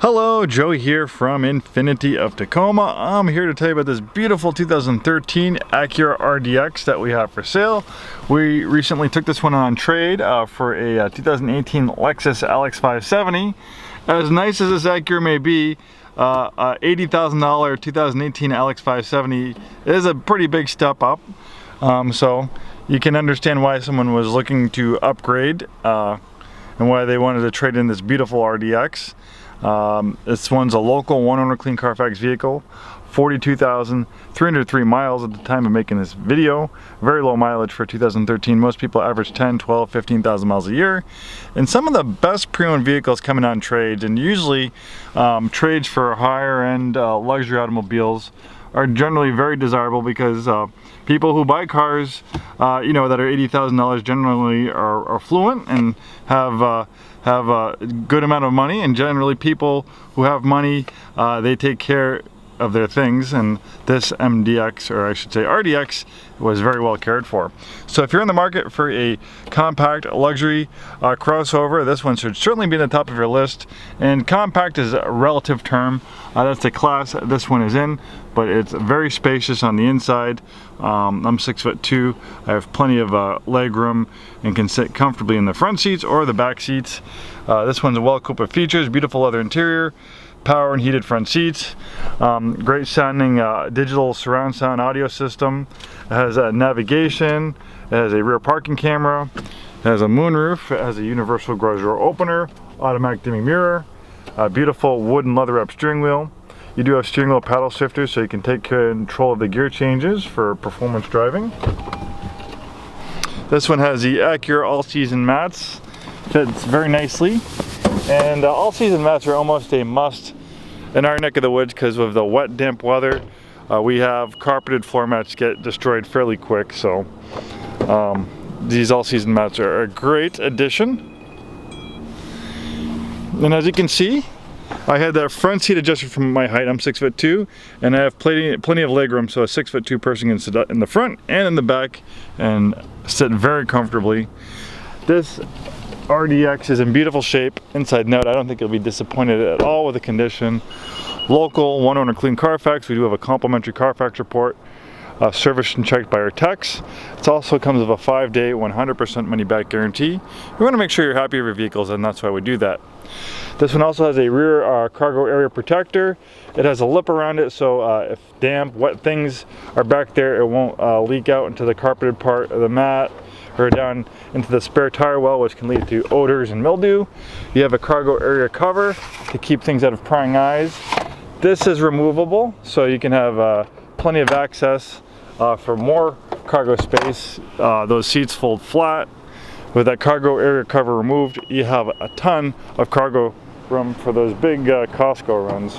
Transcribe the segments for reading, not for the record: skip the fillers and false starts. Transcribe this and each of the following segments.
Hello, Joe here from Infiniti of Tacoma. I'm here to tell you about this beautiful 2013 Acura RDX that we have for sale. We recently took this one on trade for a 2018 Lexus LX570. As nice as this Acura may be, $80,000 2018 LX570 is a pretty big step up. So you can understand why someone was looking to upgrade and why they wanted to trade in this beautiful RDX. This one's a local one-owner clean Carfax vehicle, 42,303 miles at the time of making this video. Very low mileage for 2013. Most people average 10, 12, 15,000 miles a year. And some of the best pre-owned vehicles coming on trades, and usually trades for higher-end luxury automobiles are generally very desirable because people who buy cars, you know, that are $80,000 generally are affluent and have a good amount of money, and generally people who have money, they take care of their things, and this MDX, or I should say RDX, was very well cared for. So if you're in the market for a compact luxury crossover, this one should certainly be at the top of your list. And compact is a relative term. That's the class this one is in, but it's very spacious on the inside. I'm 6'2". I have plenty of legroom and can sit comfortably in the front seats or the back seats. This one's well equipped with features, beautiful leather interior, power and heated front seats, great sounding digital surround sound audio system. It has navigation, it has a rear parking camera, it has a moonroof, it has a universal garage door opener, automatic dimming mirror, a beautiful wood and leather wrap steering wheel. You do have steering wheel paddle shifters so you can take control of the gear changes for performance driving. This one has the Acura all-season mats, fits very nicely. And all-season mats are almost a must in our neck of the woods because of the wet, damp weather. We have carpeted floor mats get destroyed fairly quick, so these all-season mats are a great addition. And as you can see, I had that front seat adjusted from my height. I'm 6'2", and I have plenty of legroom, so a 6'2" person can sit in the front and in the back and sit very comfortably. This RDX is in beautiful shape inside and out. I don't think you'll be disappointed at all with the condition. Local one-owner clean Carfax. We do have a complimentary Carfax report, serviced and checked by our techs. It also comes with a 5-day 100% money back guarantee. We want to make sure you're happy with your vehicles, and that's why we do that. This one also has a rear cargo area protector. It has a lip around it, so if damp, wet things are back there, it won't leak out into the carpeted part of the mat or down into the spare tire well, which can lead to odors and mildew. You have a cargo area cover to keep things out of prying eyes. This is removable, so you can have plenty of access for more cargo space. Those seats fold flat. With that cargo area cover removed, you have a ton of cargo room for those big Costco runs.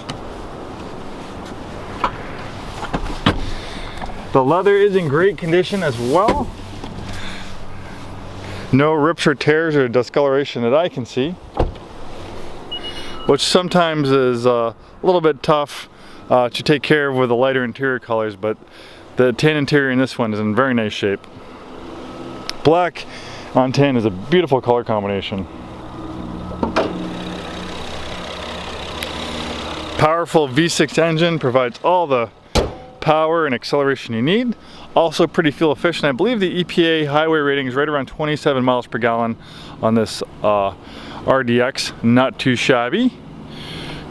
The leather is in great condition as well. No rips or tears or discoloration that I can see, which sometimes is a little bit tough to take care of with the lighter interior colors, but the tan interior in this one is in very nice shape. Black on tan is a beautiful color combination. Powerful V6 engine provides all the power and acceleration you need. Also pretty fuel efficient. I believe the EPA highway rating is right around 27 miles per gallon on this RDX. Not too shabby.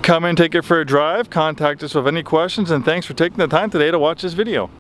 Come and take it for a drive. Contact us with any questions, and thanks for taking the time today to watch this video.